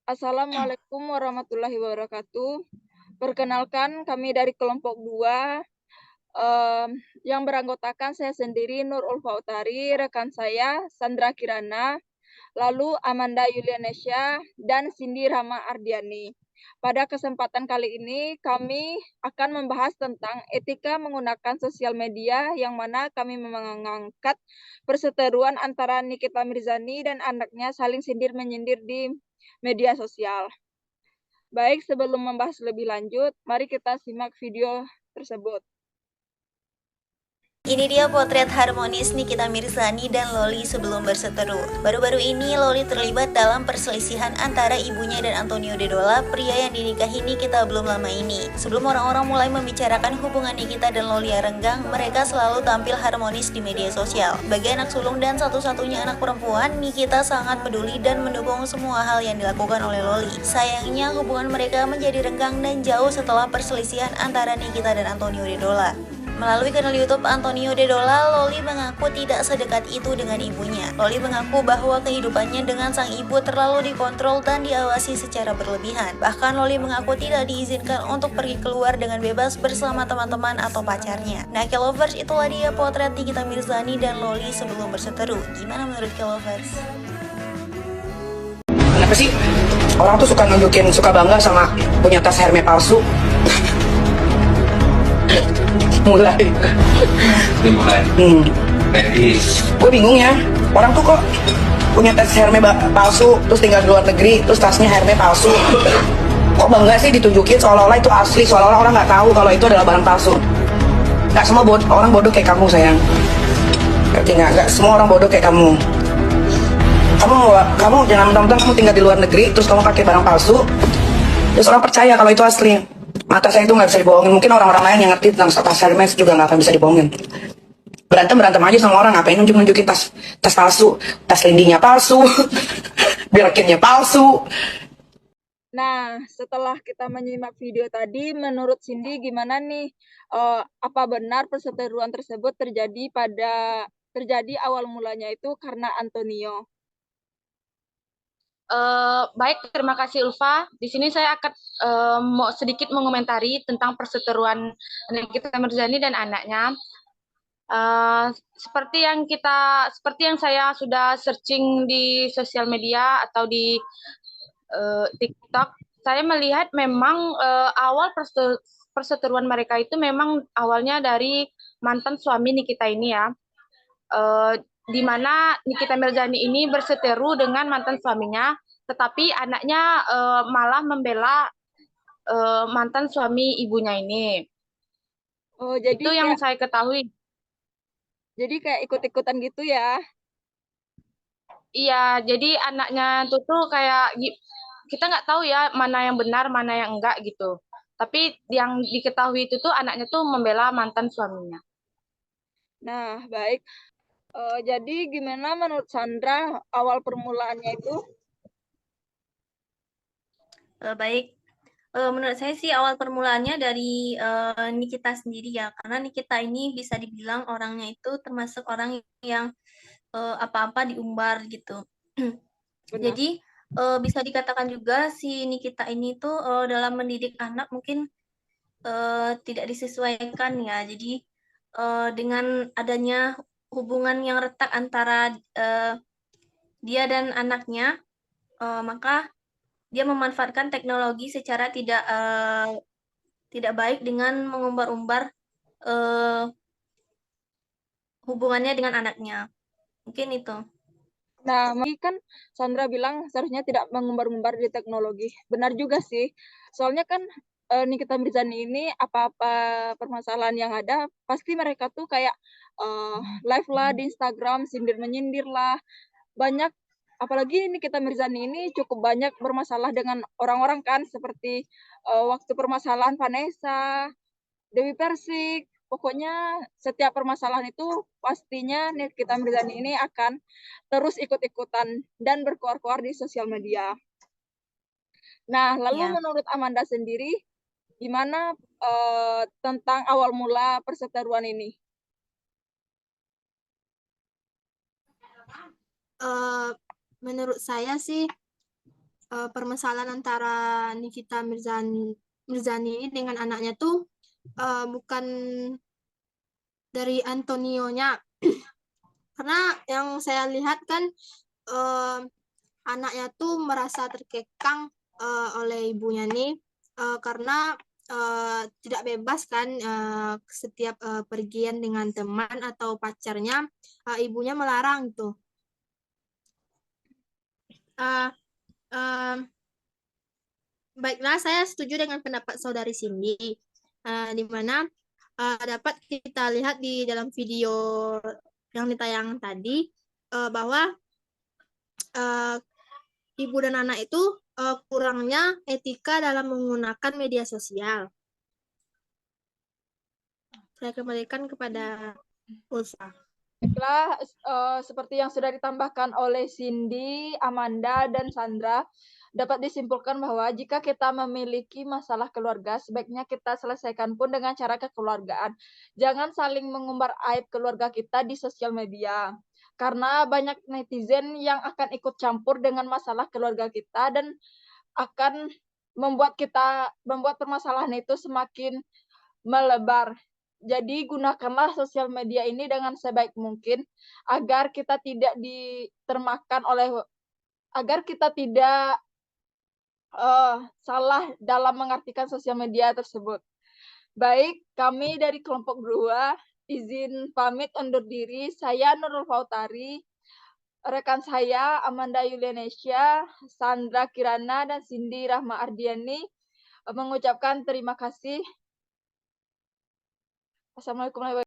Assalamualaikum warahmatullahi wabarakatuh. Perkenalkan, kami dari kelompok 2, yang beranggotakan saya sendiri, Nur Ulfa Utari, rekan saya, Sandra Kirana, lalu Amanda Yulianesha, dan Cindy Rama Ardiani. Pada kesempatan kali ini, kami akan membahas tentang etika menggunakan sosial media, yang mana kami mengangkat perseteruan antara Nikita Mirzani dan anaknya saling sindir-menyindir di media sosial. Baik, sebelum membahas lebih lanjut, mari kita simak video tersebut. Ini dia potret harmonis Nikita Mirzani dan Loli sebelum berseteru. Baru-baru ini Loli terlibat dalam perselisihan antara ibunya dan Antonio Dedola, pria yang dinikahi Nikita belum lama ini. Sebelum orang-orang mulai membicarakan hubungan Nikita dan Loli yang renggang, mereka selalu tampil harmonis di media sosial. Bagi anak sulung dan satu-satunya anak perempuan, Nikita sangat peduli dan mendukung semua hal yang dilakukan oleh Loli. Sayangnya hubungan mereka menjadi renggang dan jauh setelah perselisihan antara Nikita dan Antonio Dedola. Melalui kanal YouTube Antonio Dedola, Loli mengaku tidak sedekat itu dengan ibunya. Loli mengaku bahwa kehidupannya dengan sang ibu terlalu dikontrol dan diawasi secara berlebihan. Bahkan Loli mengaku tidak diizinkan untuk pergi keluar dengan bebas bersama teman-teman atau pacarnya. Nah, Kelovers, itulah dia potret Nikita Mirzani dan Loli sebelum berseteru. Gimana menurut Kelovers? Kenapa sih orang tuh suka nunjukin, suka bangga sama punya tas Hermes palsu? Mulai. Dimulai. Medis. Gue bingung ya, orang tuh kok punya tas Hermes palsu, terus tinggal di luar negeri, terus tasnya Hermes palsu. Kok bangga sih ditunjukin seolah-olah itu asli, seolah-olah orang nggak tahu kalau itu adalah barang palsu. Nggak semua orang bodoh kayak kamu, sayang. Ngerti nggak? Nggak semua orang bodoh kayak kamu. Kamu jangan mentang-mentang kamu tinggal di luar negeri, terus kamu pakai barang palsu, terus orang percaya kalau itu asli. Mata saya itu nggak bisa dibohongin. Mungkin orang-orang lain yang ngerti tentang tas Hermes juga nggak akan bisa dibohongin. Berantem aja sama orang, ngapain nunjukin tas palsu, tas lindinya palsu, birkinnya palsu. Nah, setelah kita menyimak video tadi, menurut Cindy gimana nih? Apa benar perseteruan tersebut terjadi awal mulanya itu karena Antonio? Baik, terima kasih Ulfa. Di sini saya akan mau sedikit mengomentari tentang perseteruan Nikita Mirzani dan anaknya. Seperti yang saya sudah searching di sosial media atau di TikTok, saya melihat memang awal perseteruan mereka itu memang awalnya dari mantan suami Nikita ini ya. Di mana Nikita Mirzani ini berseteru dengan mantan suaminya, tetapi anaknya malah membela mantan suami ibunya ini. Oh, Itu yang saya ketahui. jadi kayak ikut-ikutan gitu ya? Iya, jadi anaknya tuh kayak kita nggak tahu ya mana yang benar, mana yang enggak gitu. Tapi yang diketahui itu tuh anaknya tuh membela mantan suaminya. Nah, baik. Jadi gimana menurut Sandra awal permulaannya itu? Baik, menurut saya sih awal permulaannya dari Nikita sendiri ya, karena Nikita ini bisa dibilang orangnya itu termasuk orang yang apa-apa diumbar gitu. Benar. Jadi bisa dikatakan juga si Nikita ini tuh dalam mendidik anak mungkin tidak disesuaikan ya. Jadi dengan adanya hubungan yang retak antara dia dan anaknya, maka dia memanfaatkan teknologi secara tidak baik dengan mengumbar-umbar hubungannya dengan anaknya. Mungkin itu. Nah, kan Sandra bilang seharusnya tidak mengumbar-umbar di teknologi. Benar juga sih. Soalnya kan Nikita Mirzani ini apa-apa permasalahan yang ada, pasti mereka tuh kayak live lah di Instagram, sindir-menyindir lah. Banyak, apalagi Nikita Mirzani ini cukup banyak bermasalah dengan orang-orang kan, seperti waktu permasalahan Vanessa, Dewi Persik. Pokoknya setiap permasalahan itu pastinya Nikita Mirzani ini akan terus ikut-ikutan dan berkuar-kuar di sosial media. Nah, lalu Ya. menurut Amanda sendiri, gimana tentang awal mula perseteruan ini? Menurut saya sih permasalahan antara Nikita Mirzani ini dengan anaknya tuh bukan dari Antonionya. Karena yang saya lihat kan anaknya tuh merasa terkekang oleh ibunya nih karena tidak bebas kan setiap pergian dengan teman atau pacarnya ibunya melarang tuh. Baiklah, saya setuju dengan pendapat saudari Cindy, di mana dapat kita lihat di dalam video yang ditayangkan tadi bahwa ibu dan anak itu kurangnya etika dalam menggunakan media sosial. Saya kembalikan kepada Ulfa. Baiklah, seperti yang sudah ditambahkan oleh Cindy, Amanda, dan Sandra, dapat disimpulkan bahwa jika kita memiliki masalah keluarga, sebaiknya kita selesaikan pun dengan cara kekeluargaan. Jangan saling mengumbar aib keluarga kita di sosial media. Karena banyak netizen yang akan ikut campur dengan masalah keluarga kita dan akan membuat permasalahan itu semakin melebar. Jadi gunakanlah sosial media ini dengan sebaik mungkin agar kita tidak agar kita tidak salah dalam mengartikan sosial media tersebut. Baik, kami dari kelompok 2 izin pamit undur diri. Saya Nurul Fautari, rekan saya Amanda Yulianesha, Sandra Kirana, dan Cindy Rahma Ardiani mengucapkan terima kasih. Assalamualaikum warahmatullahi wabarakatuh.